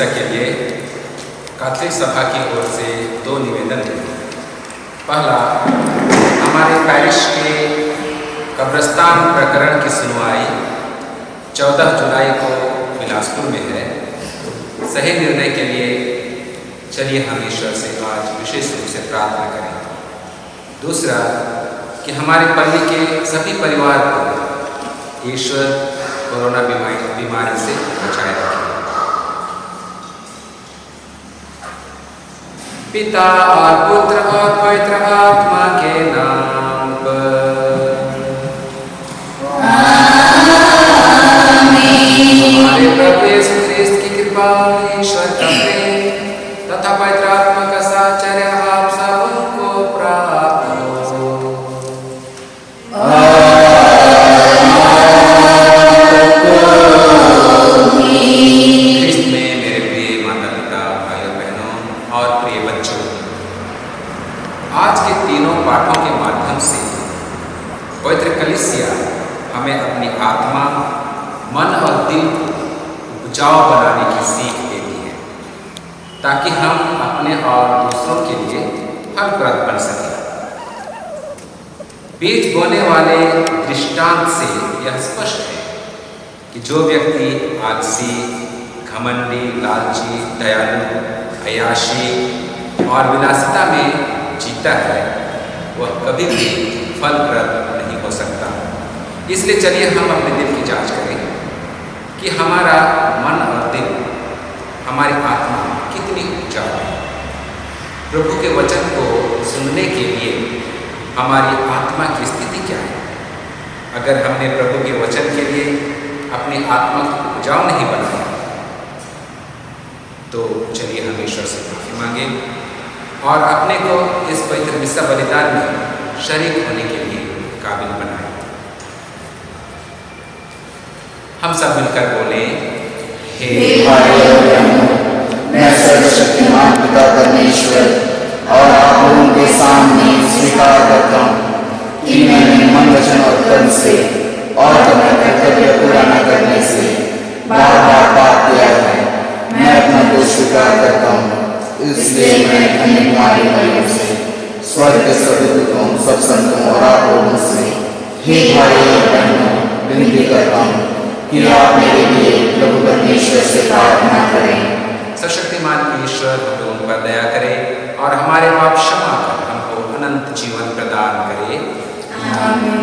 चर्चा के लिए कैथोलिक सभा की ओर से 2 निवेदन हैं। पहला, हमारे पैरिश के कब्रिस्तान प्रकरण की सुनवाई 14 जुलाई को बिलासपुर में है। सही निर्णय के लिए चलिए हम ईश्वर से आज विशेष रूप से प्रार्थना करें। दूसरा, कि हमारे पल्ली के सभी परिवार को ईश्वर कोरोना बीमारी से बचाए रखें। पिता और पुत्र और पवित्र आत्मा के नाम पर हमारे प्रभु यीशु ख्रिस्त की कृपा, ईश्वर का प्रेम तथा पवित्र आत्मा का साहचर्य आप सबको प्राप्त हो। ख्रिस्त में मेरे प्रिय माता पिता, भाइयों बहनों और प्रिय बच्चों, आज के तीनों पाठों के माध्यम से पवित्र कलीसिया हमें अपनी आत्मा, मन और दिल को उपजाऊ बनाने की सीख देती है, ताकि हम अपने और दूसरों के लिए फलप्रद बन सकें। बीज बोने वाले दृष्टांत से यह स्पष्ट है कि जो व्यक्ति आलसी, घमंडी, लालची, दयालु, अयाशी और विलासिता में जीता है, वह कभी भी फलप्रद नहीं हो सकता। इसलिए चलिए हम अपने दिल की जांच करें कि हमारा मन और दिल, हमारी आत्मा कितनी उपजाऊ है। प्रभु के वचन को सुनने के लिए हमारी आत्मा की स्थिति क्या है? अगर हमने प्रभु के वचन के लिए अपनी आत्मा को उपजाऊ नहीं बनाया, तो चलिए हम ईश्वर से माफी मांगे और अपने को इस पवित्र मिस्सा बलिदान में शरीक होने के लिए काबिल बनाए। हम सब मिलकर बोले, हे मैं सर्वशक्तिमान पिता परमेश्वर और आप लोगों के सामने स्वीकार करता हूँ कि मैंने मन, वचन और कर्म से और अपना कर्तव्य पूरा न करने से बार बार पाप किया है। मैं अपना दोष स्वीकार करता हूँ। इसलिए मैं धन्य कुमारी मरियम से, स्वर्ग के सभी दूतों, सब संतों और आप लोगों से, हे भाइयों और बहनों, विनती करता हूँ कि आप मेरे लिए प्रभु परमेश्वर से प्रार्थना करें। सशक्तिमान ईश्वर हम लोगों पर दया करे और हमारे पाप क्षमा कर हमको अनंत जीवन प्रदान करे। आमीन।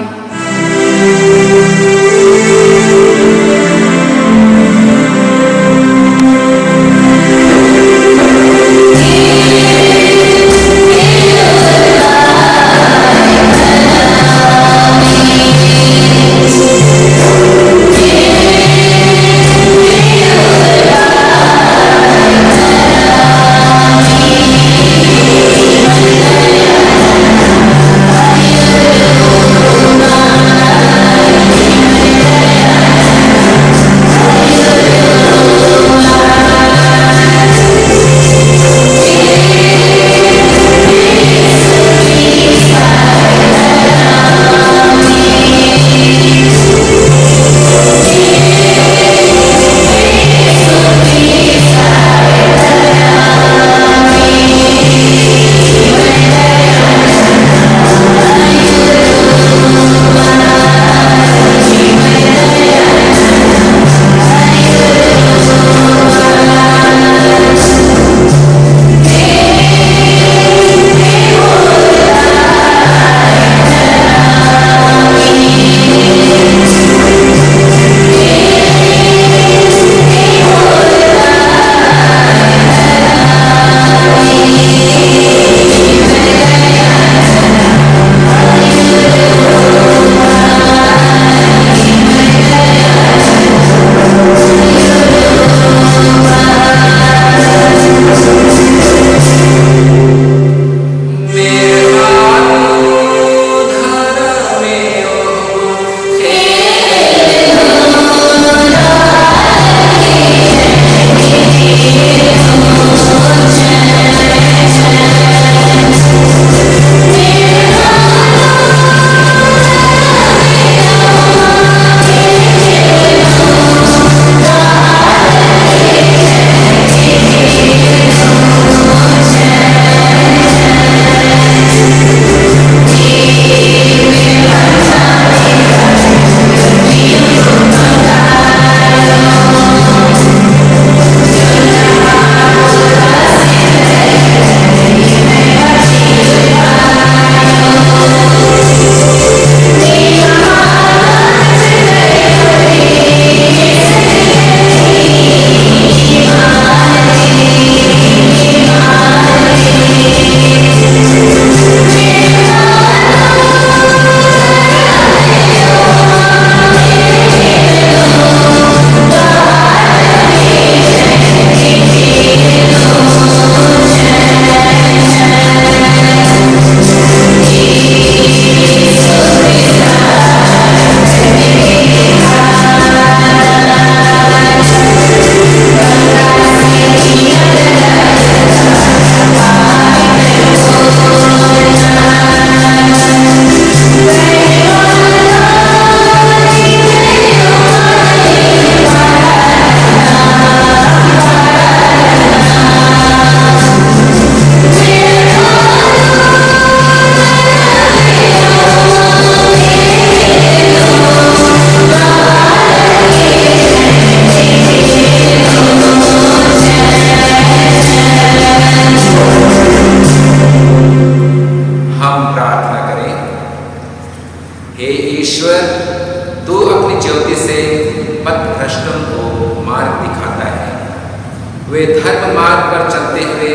वे धर्म मार्ग पर चलते हुए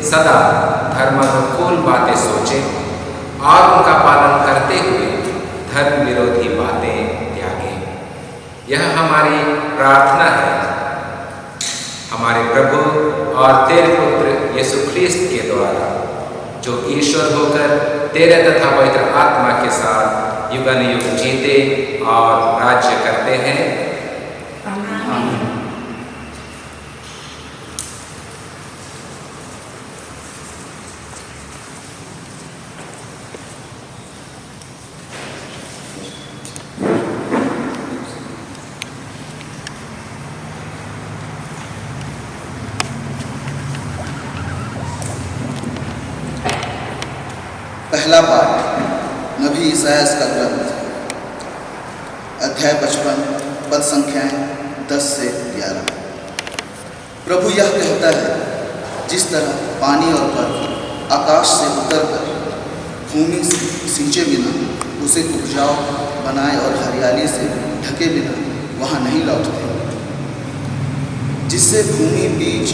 सदा धर्मानुकूल बातें सोचें और उनका पालन करते हुए धर्म विरोधी बातें त्यागें। यह हमारी प्रार्थना है हमारे प्रभु और तेरे पुत्र यीशु ख्रीस्त के द्वारा, जो ईश्वर होकर तेरे तथा पवित्र आत्मा के साथ युगन युग जीते और राज्य करते हैं। आमीन। पहला पाठ नबी ईसायास का ग्रंथ, अध्याय 55, पद संख्याएं 10 से 11। प्रभु यह कहता है, जिस तरह पानी और बर्फ आकाश से उतरकर भूमि सींचे बिना उसे उपजाऊ बनाए और हरियाली से ढके बिना वहाँ नहीं लौटते, जिससे भूमि बीज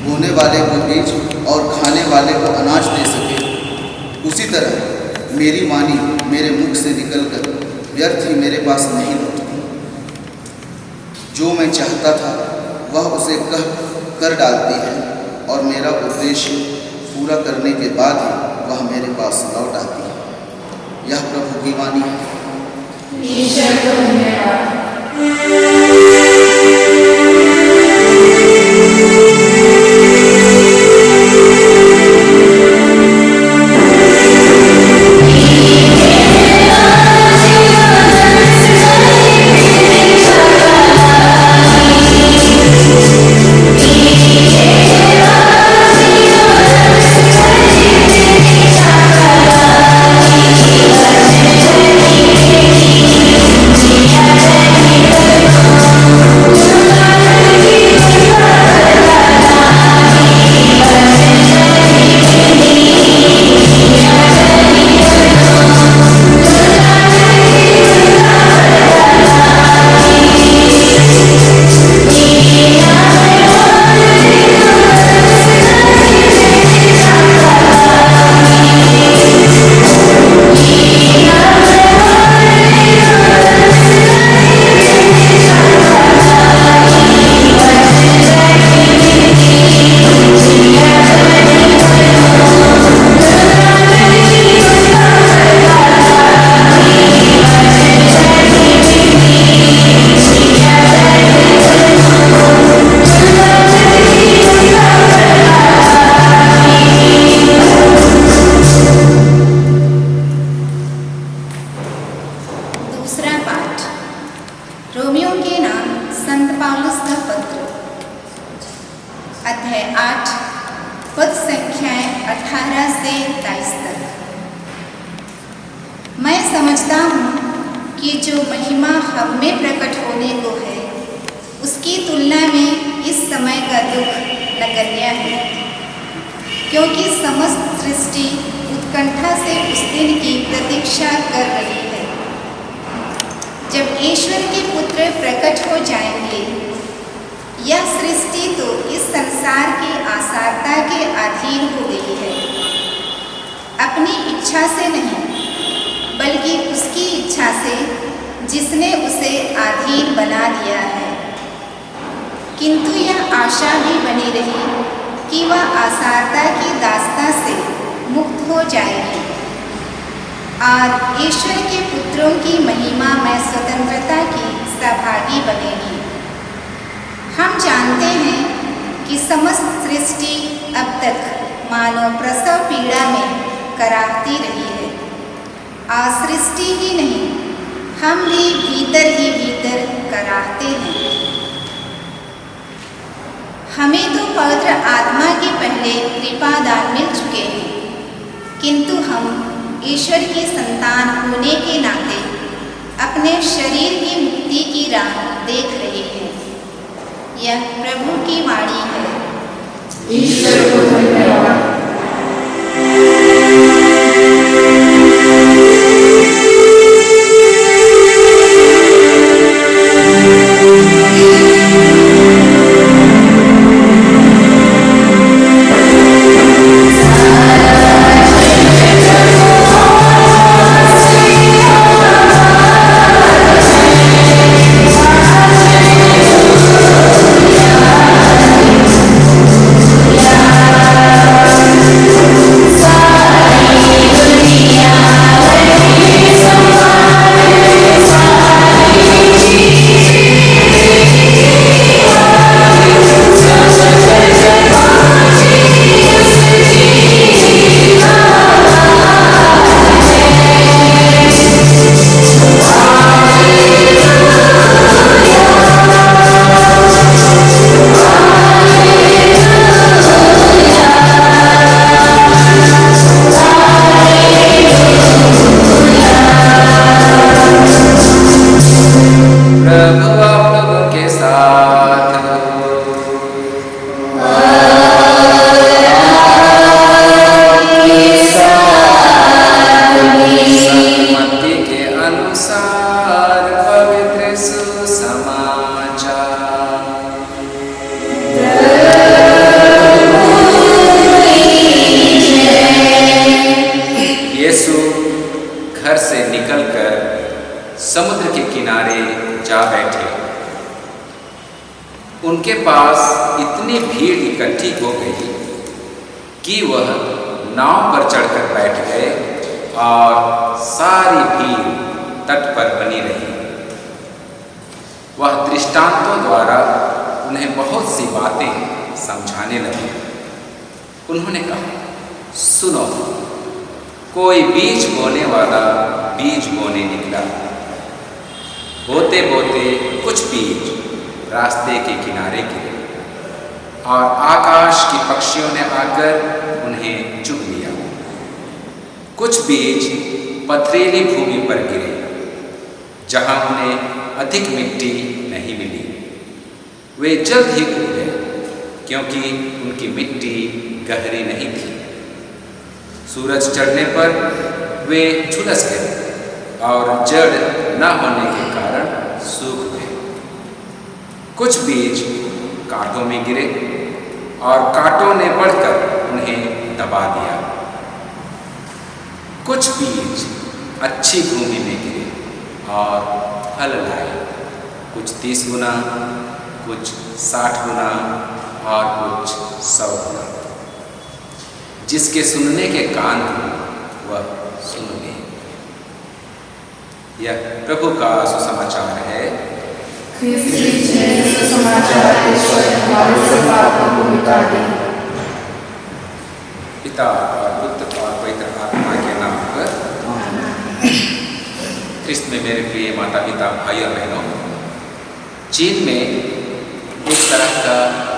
बोने वाले को बीज और खाने वाले को अनाज दे सके, उसी तरह मेरी वाणी मेरे मुख से निकलकर व्यर्थ ही मेरे पास नहीं लौटती। जो मैं चाहता था वह उसे कर डालती है और मेरा उद्देश्य पूरा करने के बाद ही वह मेरे पास लौट आती है। यह प्रभु की वाणी है। ईश्वर को धन्यवाद। अध्याय 8 पद संख्याएं 18 से 23 तक। मैं समझता हूँ कि जो महिमा हम में प्रकट होने को है उसकी तुलना में इस समय का दुख नगण्य है, क्योंकि समस्त सृष्टि उत्कंठा से उस दिन की प्रतीक्षा कर रही है जब ईश्वर के पुत्र प्रकट हो जाएंगे। यह सृष्टि तो इस संसार की आसारता के अधीन हो गई है, अपनी इच्छा से नहीं बल्कि उसकी इच्छा से जिसने उसे अधीन बना दिया है। किंतु यह आशा भी बनी रही कि वह आसारता की दास्ता से मुक्त हो जाएगी और ईश्वर के पुत्रों की महिमा में स्वतंत्रता की सहभागी बनेगी। हम जानते हैं कि समस्त सृष्टि अब तक मानव प्रसव पीड़ा में कराहती रही है और सृष्टि ही नहीं हम भी भीतर ही भीतर कराहते हैं। हमें तो पवित्र आत्मा के पहले कृपा दान मिल चुके हैं, किंतु हम ईश्वर की संतान होने के नाते अपने शरीर की मुक्ति की राह देख रहे हैं। यह प्रभु की वाणी है। ईश्वर को धन्यवाद। उनके पास इतनी भीड़ इकट्ठी हो गई कि वह नाव पर चढ़कर बैठ गए और सारी भीड़ तट पर बनी रही। वह दृष्टांतों द्वारा उन्हें बहुत सी बातें समझाने लगे। उन्होंने कहा, सुनो, कोई बीज बोने वाला बीज बोने निकला। बोते बोते कुछ बीज रास्ते के किनारे गिरे और आकाश के पक्षियों ने आकर उन्हें चुग लिया। कुछ बीज पथरीली भूमि पर गिरे, जहां उन्हें अधिक मिट्टी नहीं मिली। वे जल्द ही उग गए, क्योंकि उनकी मिट्टी गहरी नहीं थी। सूरज चढ़ने पर वे झुलस गए और जड़ न होने के कारण सूख गए। कुछ बीज कांटों में गिरे और कांटों ने बढ़कर उन्हें दबा दिया। कुछ बीज अच्छी भूमि में गिरे और फल लाए, कुछ 30 गुना, कुछ 60 गुना और कुछ 100 गुना। जिसके सुनने के कान वह सुन ले। यह प्रभु का सुसमाचार है। सुसमाचार ईश्वर हमारे सब पापों को मिटा दे। पिता और पुत्र और पवित्र आत्मा के नाम पर। ख्रिस्त में मेरे प्रिय माता पिता, भाई और बहनों, चीन में एक तरह का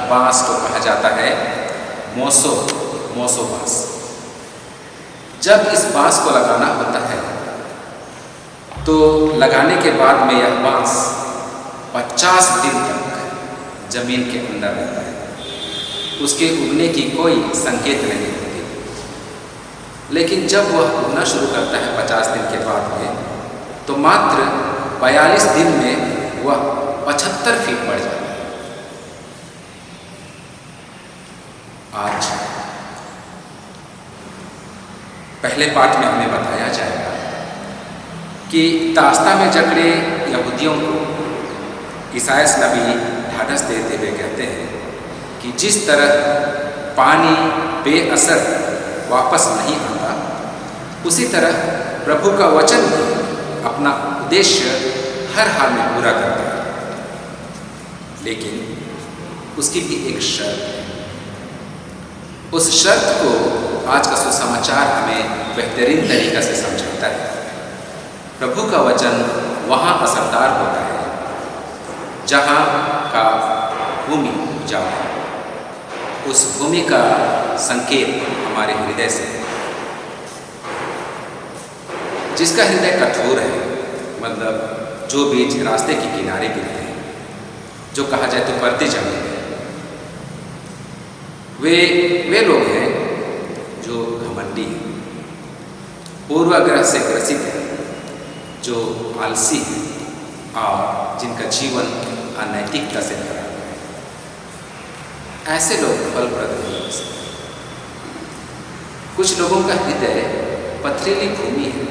बांस को कहा जाता है मोसो बांस। जब इस बांस को लगाना होता है तो लगाने के बाद में यह बांस 50 दिन तक जमीन के अंदर रहता है। उसके उगने की कोई संकेत नहीं होती। लेकिन जब वह उगना शुरू करता है 50 दिन के बाद में, तो मात्र 42 दिन में वह 75 फीट बढ़ जाता है। आज पहले पाठ में हमें बताया जाएगा कि दास्ता में जकड़े यहूदियों को ईसायास नबी ढाढ़स देते हुए कहते हैं कि जिस तरह पानी बेअसर वापस नहीं आता, उसी तरह प्रभु का वचन भी अपना उद्देश्य हर हाल में पूरा करता है। लेकिन उसकी भी एक शर्त है। उस शर्त को आज का सुसमाचार हमें बेहतरीन तरीक़ा से समझाता है। प्रभु का वचन वहाँ असरदार होता है जहाँ का भूमि उपजाऊ है। उस भूमि का संकेत हमारे हृदय से है। जिसका हृदय कठोर है, मतलब जो बीज रास्ते के किनारे गिरते हैं, जो कहा जाए तो परती जमीन है, वे लोग हैं जो घमंडी हैं, पूर्वाग्रह से ग्रसित हैं, जो आलसी हैं और जिनका जीवन अनैतिकता से भरा हुआ है। ऐसे लोग फलप्रद नहीं हो सकते। कुछ लोगों का हृदय पथरीली भूमि है,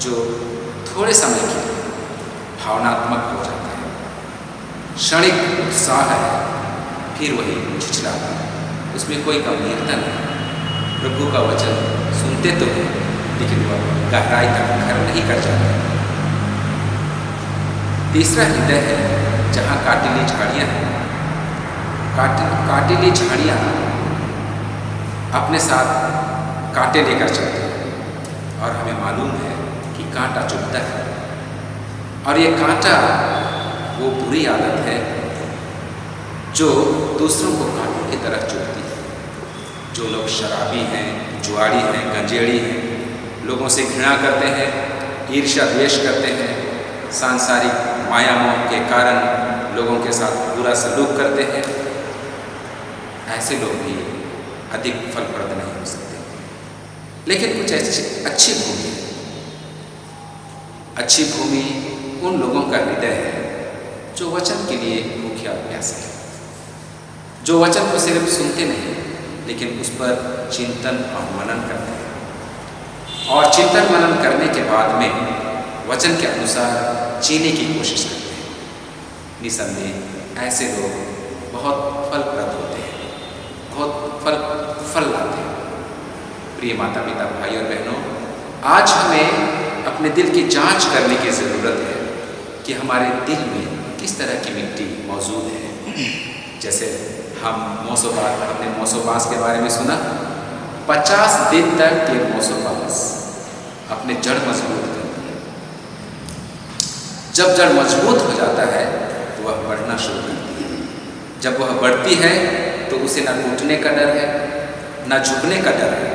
जो थोड़े समय के लिए भावनात्मक हो जाता है, क्षणिक उत्साह है, फिर वही छिछलाता है, उसमें कोई गंभीरता नहीं। प्रभु का वचन सुनते तो हैं, लेकिन वह गहराई तक घर नहीं कर जाते। तीसरा हृदय है जहाँ काटिली झाड़ियाँ हैं। काटिली झाड़ियाँ अपने साथ कांटे लेकर चलते हैं, और हमें मालूम है कि कांटा चुभता है, और ये कांटा वो बुरी आदत है जो दूसरों को कांटों की तरह चुभती है। जो लोग शराबी हैं, जुआड़ी हैं, गंजेड़ी हैं, लोगों से घृणा करते हैं, ईर्ष्या द्वेष करते हैं, सांसारिक माया मोह के कारण लोगों के साथ बुरा सलूक करते हैं, ऐसे लोग भी अधिक फलप्रद नहीं हो सकते। लेकिन कुछ ऐसी अच्छी भूमि है। अच्छी भूमि उन लोगों का हृदय है जो वचन के लिए मुख्य अभ्यास है, जो वचन को सिर्फ सुनते नहीं, लेकिन उस पर चिंतन और मनन करते हैं, और चिंतन मनन करने के बाद में वचन के अनुसार जीने की कोशिश करते हैं, निसंदेह ऐसे लोग बहुत फलप्रद होते हैं, बहुत फल लाते हैं। प्रिय माता पिता, भाई और बहनों, आज हमें अपने दिल की जांच करने की ज़रूरत है कि हमारे दिल में किस तरह की मिट्टी मौजूद है। जैसे हमने मोसोबास के बारे में सुना। 50 दिन तक ये मोसोबास अपने जड़ मजबूत करती है। जब जड़ मजबूत हो जाता है तो वह बढ़ना शुरू करती है। जब वह बढ़ती है तो उसे ना टूटने का डर है, ना झुकने का डर है,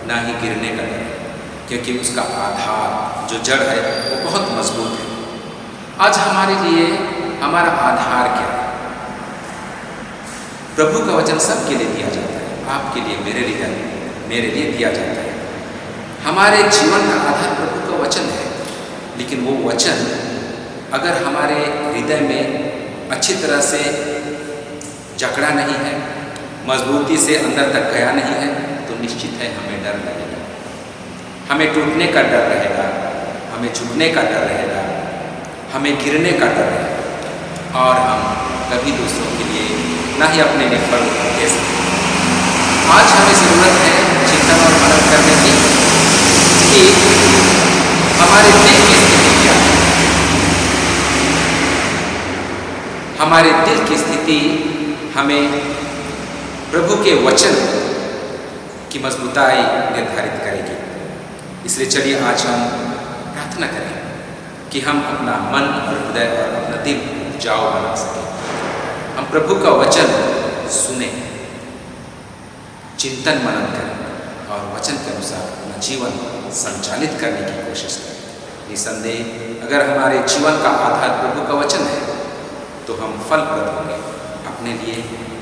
ना ही गिरने का डर है, क्योंकि उसका आधार जो जड़ है वो बहुत मजबूत है। आज हमारे लिए हमारा आधार क्या है? प्रभु का वचन सबके लिए दिया जाता है, आपके लिए, मेरे लिए दिया जाता है। हमारे जीवन का आधार प्रभु का वचन है, लेकिन वो वचन अगर हमारे हृदय में अच्छी तरह से जकड़ा नहीं है, मजबूती से अंदर तक गया नहीं है, तो निश्चित है हमें डर लगेगा, हमें टूटने का डर रहेगा, हमें झुकने का डर रहेगा, हमें गिरने का डर रहेगा, और हम कभी दूसरों के लिए ना ही अपने लिए फल दे सकते। आज हमें ज़रूरत है चिंतन और मनन करने की कि हमारे दिल की स्थिति क्या है। हमारे दिल की स्थिति हमें प्रभु के वचन की मजबूताई निर्धारित करेगी। इसलिए चलिए आज हम प्रार्थना करें कि हम अपना मन और हृदय और अपना दिल उपजाऊ बना सकें। हम प्रभु का वचन सुने, चिंतन मनन करें और वचन के अनुसार अपना जीवन संचालित करने की कोशिश करें। निसंदेह अगर हमारे जीवन का आधार प्रभु का वचन है तो हम फलप्रद होंगे अपने लिए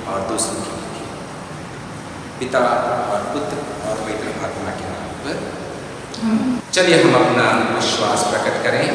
और दूसरों के लिए। पिता और पुत्र और पवित्र आत्मा के नाम पर चलिए हम अपना विश्वास प्रकट करें।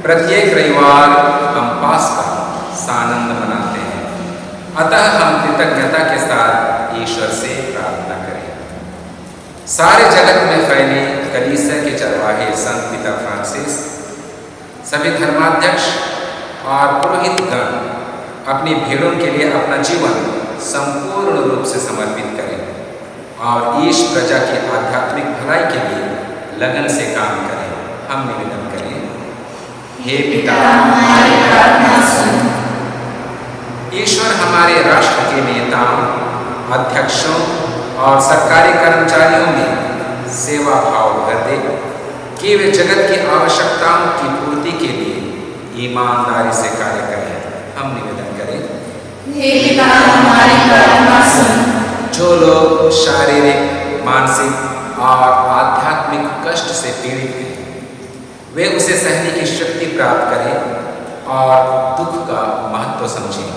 प्रत्येक रविवार हम पास्का सानंद मनाते हैं। अतः हम कृतज्ञता के साथ ईश्वर से प्रार्थना करें। सारे जगत में फैले कलीसिया के चरवाहे संत पिता फ्रांसिस, सभी धर्माध्यक्ष और पुरोहितगण अपनी भीड़ों के लिए अपना जीवन संपूर्ण रूप से समर्पित करें और ईश प्रजा की आध्यात्मिक भलाई के लिए लगन से काम करें। हम निवेदन करें। हे पिता, हमारी प्रार्थना सुन। ईश्वर हमारे राष्ट्र के नेताओं, अध्यक्षों और सरकारी कर्मचारियों में सेवा भाव भर दे कि वे जगत की आवश्यकताओं की पूर्ति के लिए ईमानदारी से कार्य करें। हम निवेदन करें। हे पिता हमारी प्रार्थना सुन। जो लोग शारीरिक, मानसिक और आध्यात्मिक कष्ट से पीड़ित हैं, वे उसे सहने की शक्ति प्राप्त करें और दुख का महत्व समझें।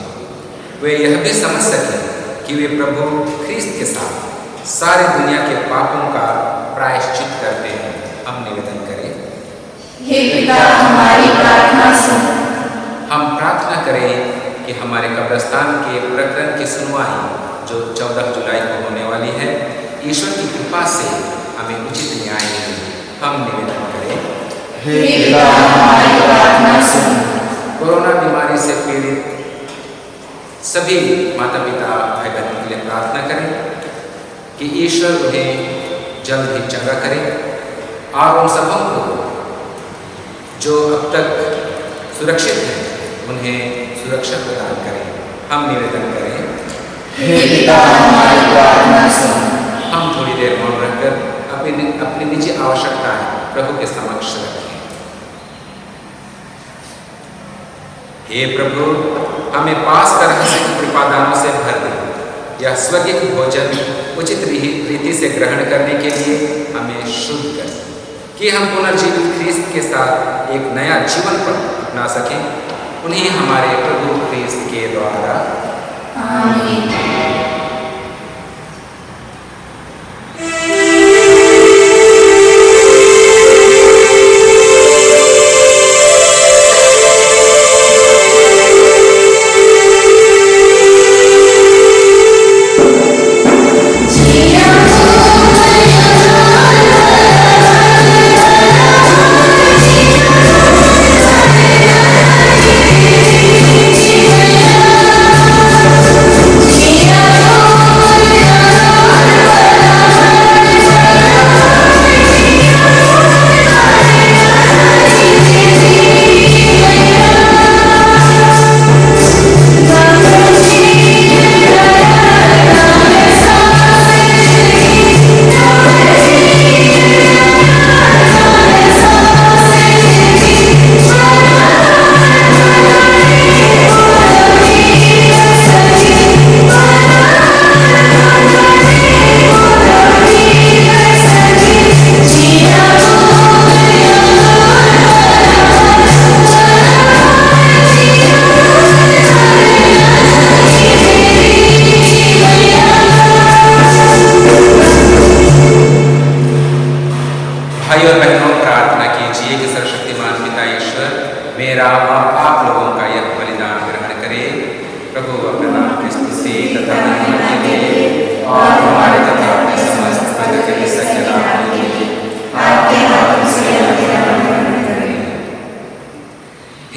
वे यह भी समझ सकें कि वे प्रभु ख्रीस्त के साथ सारी दुनिया के पापों का प्रायश्चित करते हैं। हम निवेदन करें। हे पिता हमारी प्रार्थना सुन। हम प्रार्थना करें कि हमारे कब्रिस्तान के प्रकरण की सुनवाई जो 14 जुलाई को होने वाली है, ईश्वर की कृपा से हमें उचित न्याय मिले। हम निवेदन करें। हे पिता हमारी प्रार्थना सुन। कोरोना बीमारी से पीड़ित सभी माता पिता भाई बहनों के लिए प्रार्थना करें कि ईश्वर उन्हें जल्द ही चंगा करे और उन सबों को जो अब तक सुरक्षित हैं उन्हें सुरक्षा प्रदान करें। हम निवेदन करें। हे पिता हमारी प्रार्थना सुन। हम थोड़ी देर मौन रहकर अपनी निजी आवश्यकताएं प्रभु के समक्ष रखें। हे प्रभु, हमें पास कर रहस्य की कृपादानों से भर दे। यह स्वर्गीय भोजन उचित रीति से ग्रहण करने के लिए हमें शुद्ध कर, कि हम पुनर्जीवित ख्रीस्त के साथ एक नया जीवन पथ अपना सकें। उन्हें हमारे प्रभु ख्रीस्त के द्वारा आमीन।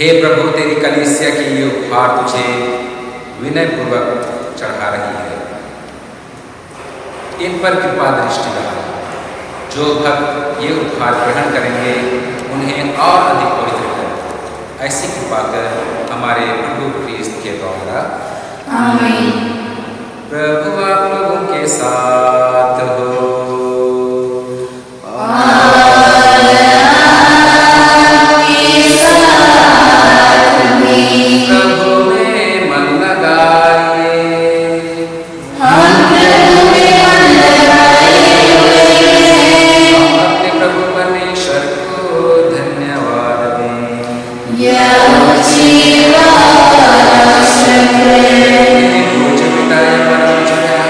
हे प्रभु, तेरी कलीसिया की ये उपहार तुझे विनयपूर्वक चढ़ा रही है। इन पर कृपा दृष्टि डाल। जो भक्त ये उपहार ग्रहण करेंगे उन्हें और अधिक पवित्र कर। ऐसी कृपा कर हमारे प्रभु ख्रीस्त के द्वारा। आमीन। प्रभु आप लोगों के साथ हो।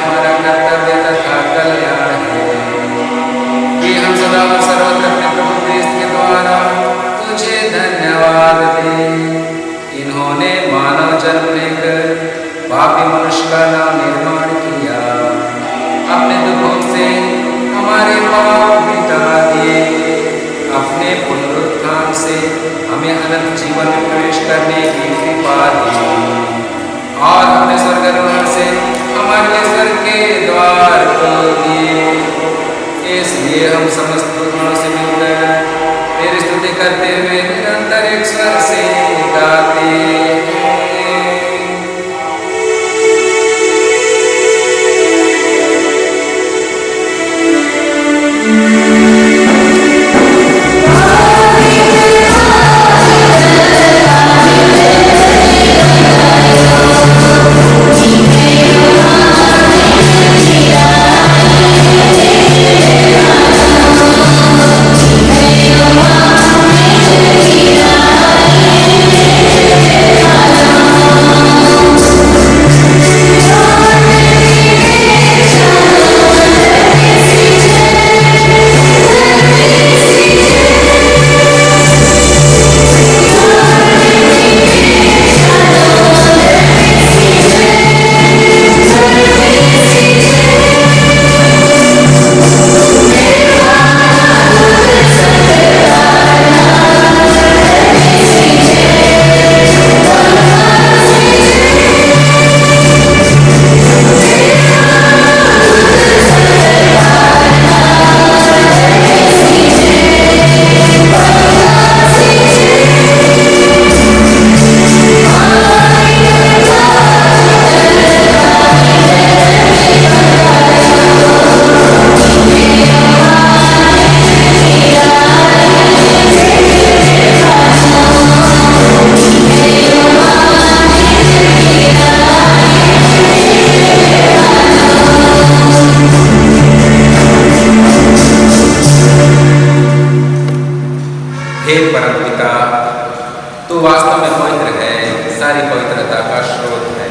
हमारा कर्तव्य तथा कल्याण हे परमपिता, तू वास्तव में पवित्र है, सारी पवित्रता का स्रोत है।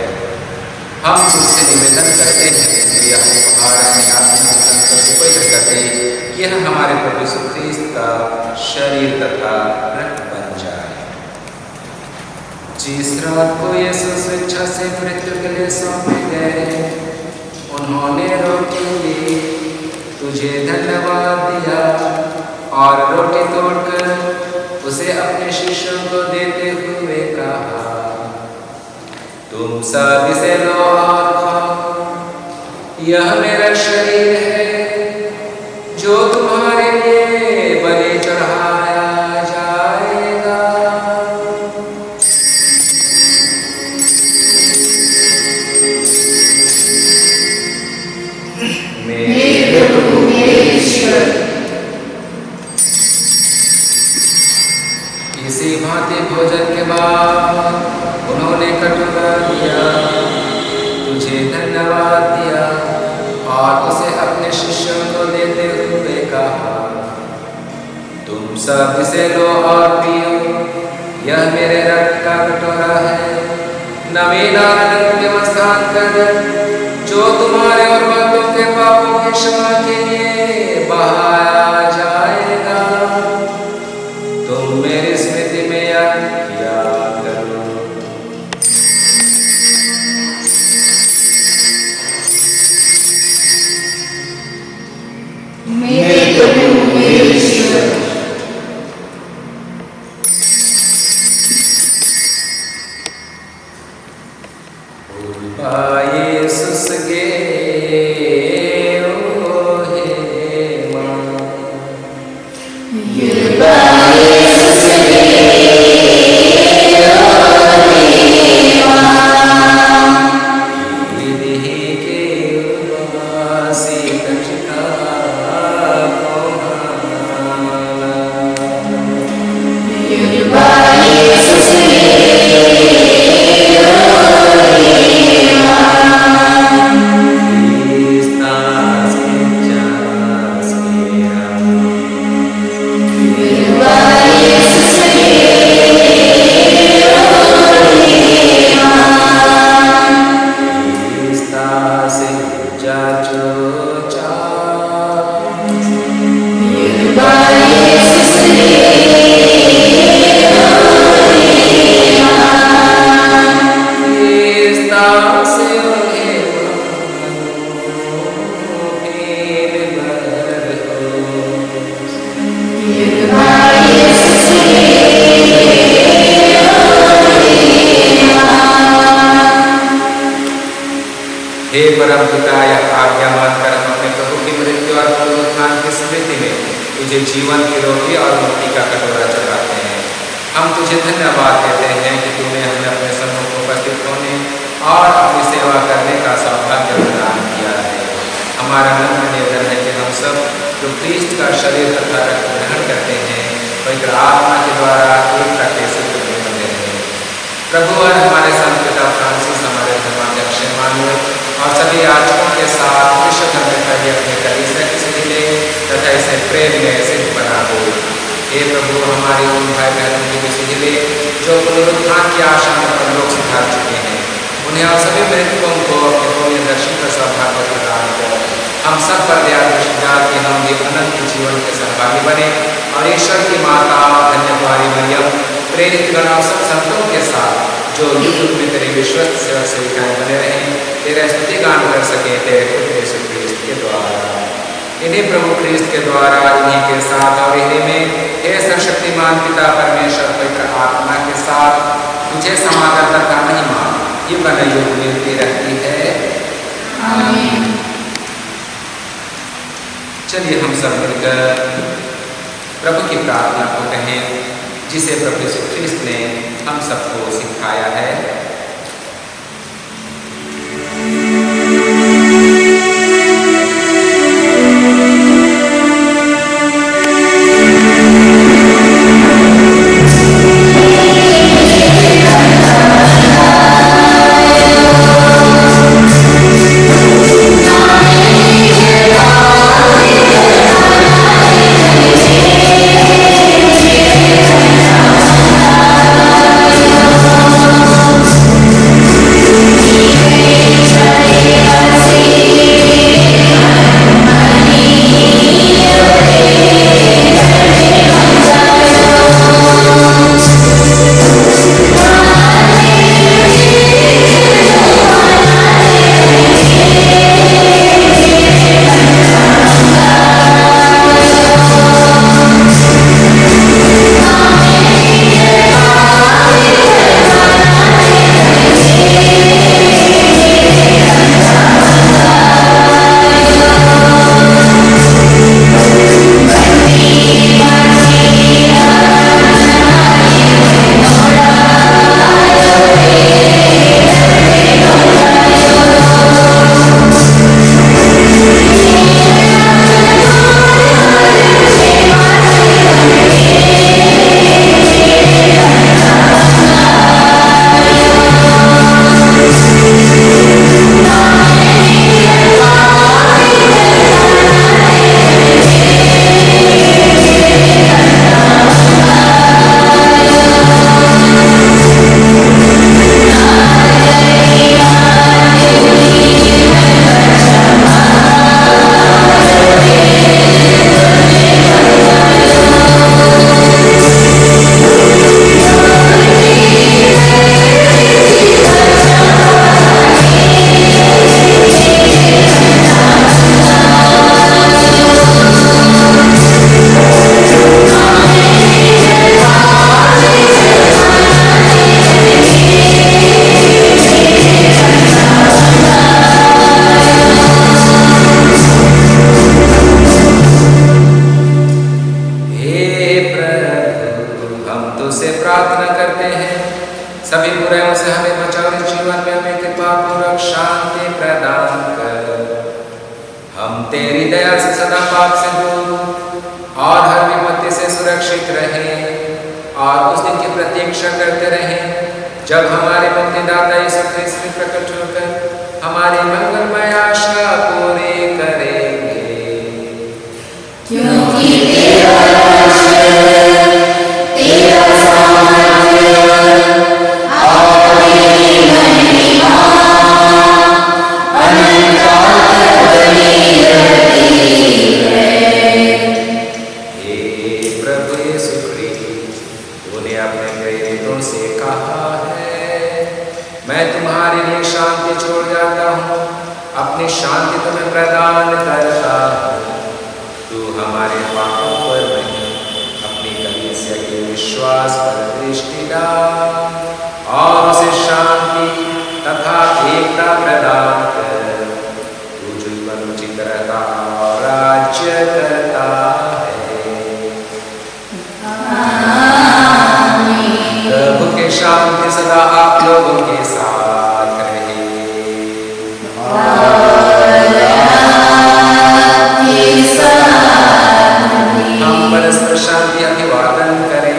हम तुझसे निवेदन करते हैं कि यह उपहार अपने आत्मा को पवित्र करके यह हमारे प्रभु यीशु ख्रीस्त का शरीर तथा रक्त बन जाए। जिस रात को यीशु स्वेच्छा से मृत्यु के लिए सौंपे गए, उन्होंने रोटी ली, तुझे धन्यवाद दिया और रोटी तोड़कर उसे अपने शिष्यों को देते हुए कहा, तुम सब इसे लो और खाओ, यह मेरा शरीर है जो तुम्हारे लिए बलि चढ़ाया जाएगा। मेरे प्रभु मेरे ईश्वर, इसी भांति भोजन के बाद उन्होंने कटोरा लिया, तुझे धन्यवाद दिया और उसे अपने शिष्यों को देते हुए कहा, तुम सब इसे लो और पियो, यह मेरे रक्त का कटोरा है, नवीन आनंद में मस्तान कर, जो तुम्हारे और बहुतों के पापों की क्षमा के लिए बहाया जाएगा। तुम मेरी स्मृति में याद किया करो। मेरे प्रभु मेरे ईश्वर, हे परम पिता, यह आज्ञा मानकर हम अपने प्रभु की मृत्यु और पुनरुत्थान की स्मृति में तुझे जीवन की रोटी और मुक्ति का कटोरा चढ़ाते हैं। हम तुझे धन्यवाद देते हैं कि तूने हमें अपने सम्मुख उपस्थित होने और अपनी सेवा करने का सौभाग्य प्रदान किया है। हमारा नम्र निवेदन है कि हम सब जो ख्रीस्त का शरीर तथा रक्त ग्रहण करते हैं, पवित्र आत्मा के द्वारा एकता के सूत्र में बंधे रहें। प्रभु और हमारे संत पिता फ्रांसिस, हमारे धर्माध्यक्ष इमानुएल और सभी याजकों के साथ विश्व धर्म में फैली अपने कलीसिया की सुधि ले तथा इसे प्रेम में सिद्ध बना दो। हे प्रभु, हमारे उन भाई बहनों की भी सुधि ले जो पुनरुत्थान की आशा में परलोक सिधार चुके हैं, उन्हें और सभी मृतकों को अपने पुण्य दर्शन का सौभाग्य प्रदान कर हम सब पर दया दृष्टि डाल के हम भी अनंत जीवन के सहभागी बने और ईश्वर की माता धन्य कुमारी मरियम, प्रेरित गण और सब संतों के साथ जो युग युग में तेरे विश्वस्त सेवक सेविकाएं बने रहें, तेरा स्तुति गान कर सके तेरे पुत्र यीशु ख्रीस्त के द्वारा। इन्हीं प्रभु ख्रीस्त के द्वारा, इन्हीं के साथ और इन्हीं में हे सर्वशक्तिमान पिता परमेश्वर पवित्र आत्मा के साथ तुझे समादर तथा महिमा युग न युग मिलती रहती है। आमीन। चलिए हम सब मिलकर प्रभु की प्रार्थना को कहें, जिसे प्रभु यीशु ख्रीस्त ने हम सबको सिखाया है। तुमसे प्रार्थना करते हैं सभी बुराइयों से हमें बचाओ, जीवन में हमें कृपा पूर्वक शांति प्रदान कर। हम तेरी दया से सदा पाप से दूर और हर विपत्ति से सुरक्षित रहें और उस दिन की प्रतीक्षा करते रहें जब हमारे मुक्तिदाता यीशु ख्रिस्त प्रकट होकर हमारी मंगलमय आशा पूरी करेंगे। क्योंकि तेरा राज्य, तेरा सामर्थ्य और तेरी महिमा अनंत काल तक बनी रहती है। हे प्रभु यीशु ख्रिस्त, तूने अपने प्रेरितों से कहा है, मैं तुम्हारे लिए शांति छोड़ जाता हूँ, अपनी शांति तुम्हें प्रदान करता हूँ। तू हमारे पापों पर नहीं, अपनी कलीसिया के विश्वास पर दृष्टि डाल और उसे शांति तथा एकता प्रदान कर। तू जीवन उचित रहता और राज्य करता है। प्रभु की शांति सदा आप लोगों के साथ रहे। हम परस्पर शांति अभिवादन करें।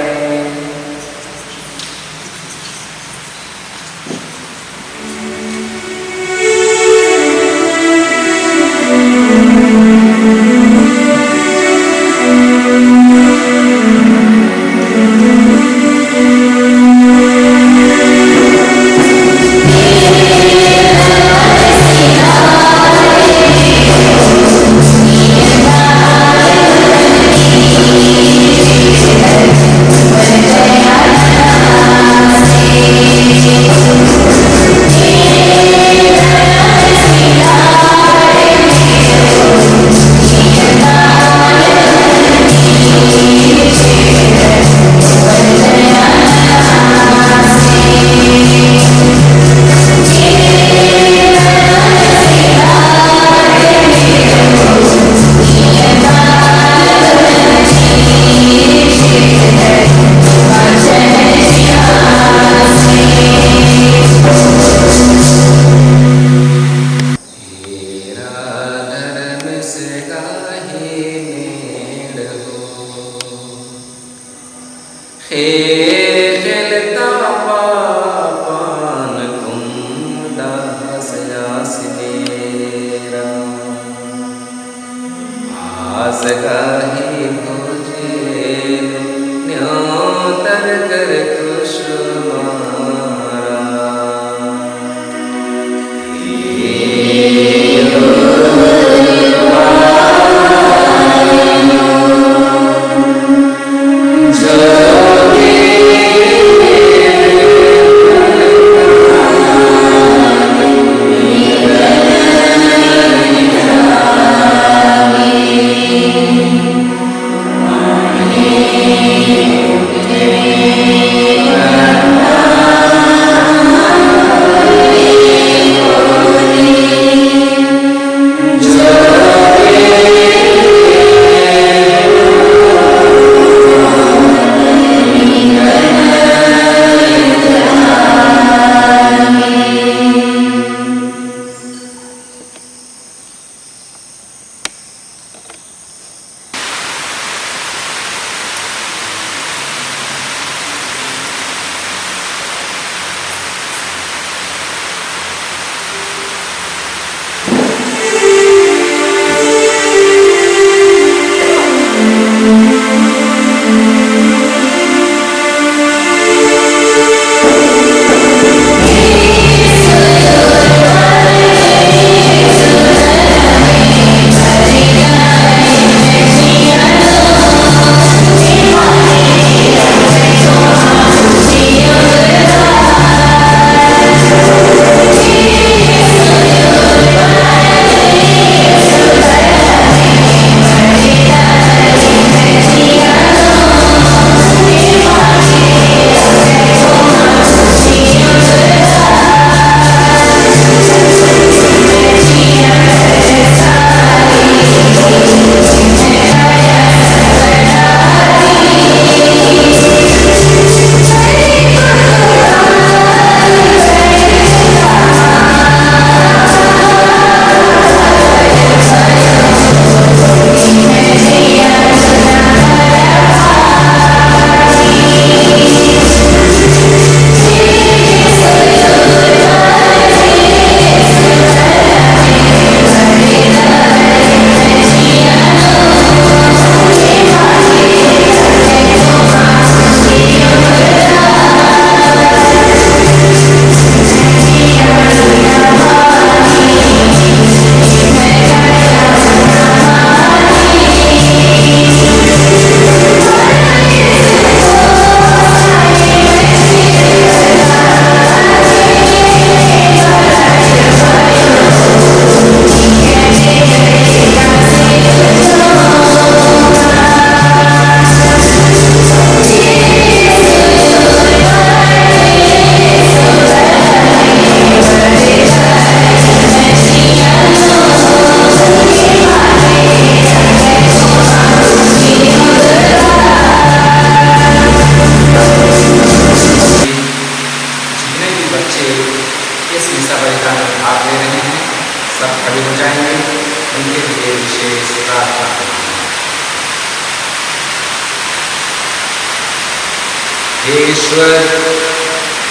हे ईश्वर,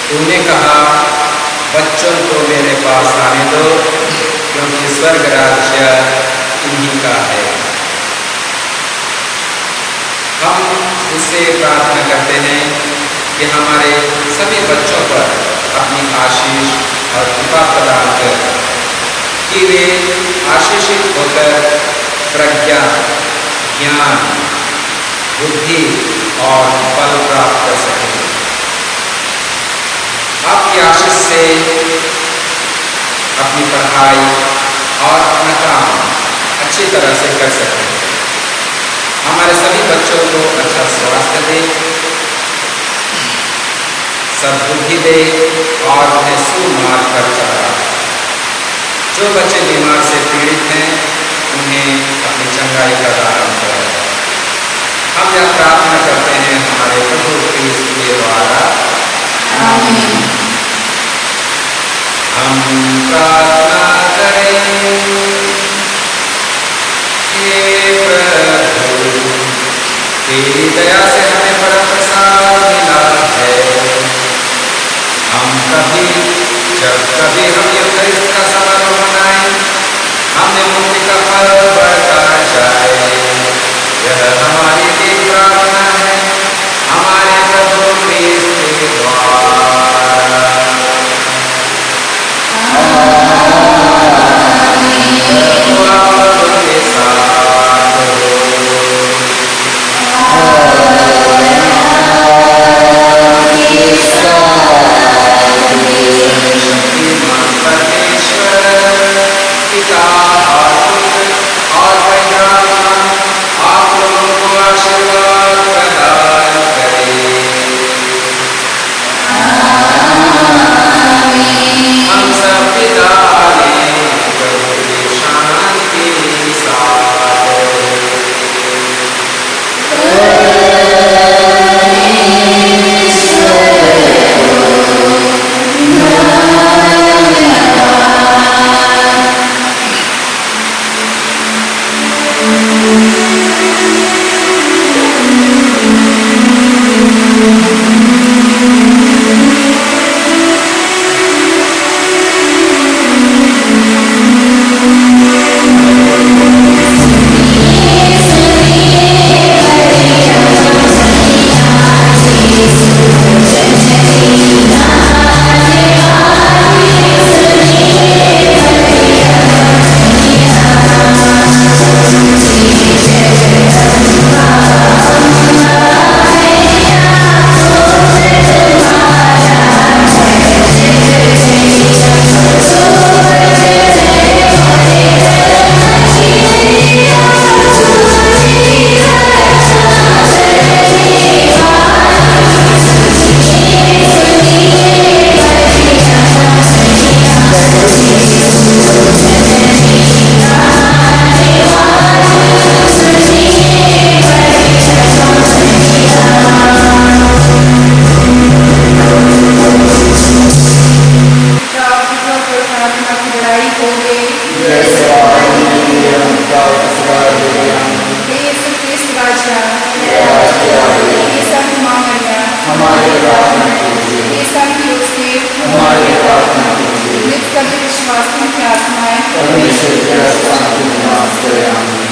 तूने कहा बच्चों को मेरे पास आने दो, क्योंकि स्वर्ग राज्य इन्हीं का है। हम उससे प्रार्थना करते हैं कि हमारे सभी बच्चों पर अपनी आशीष और कृपा प्रदान कर, कि वे आशीषित होकर प्रज्ञा, ज्ञान, बुद्धि और बल प्राप्त कर सकें। आपकी आशीष से अपनी पढ़ाई और अपना काम अच्छी तरह से कर सकें। हमारे सभी बच्चों को अच्छा स्वास्थ्य दे, सद्बुद्धि दे और उन्हें सुमार्ग पर चला। जो बच्चे बीमार से पीड़ित हैं, उन्हें अपनी चंगाई का दान करें। हम यह प्रार्थना करते हैं हमारे प्रभु क्रिस्त के द्वारा, आमीन। हम प्रार्थना करें। हे प्रभु, तेरी दया से हमें परम प्रसाद मिला है। जब कभी हम यूकरिस्ट का समारोह मनाएं, हमें मुक्ति का फल बढ़ता जाए। यह हमारी एक प्रार्थना है हमारे प्रभु क्रिस्त के द्वारा। आपके साथ हो। शक्तिमान परमेश्वर पिता और पुत्र और पवित्र आत्मा आप लोगों को आशीर्वाद प्रदान करे। हम सब पिता ने प्रभु की शांति साथ परमेश्वर के स्थान में निवास करे। आमीन।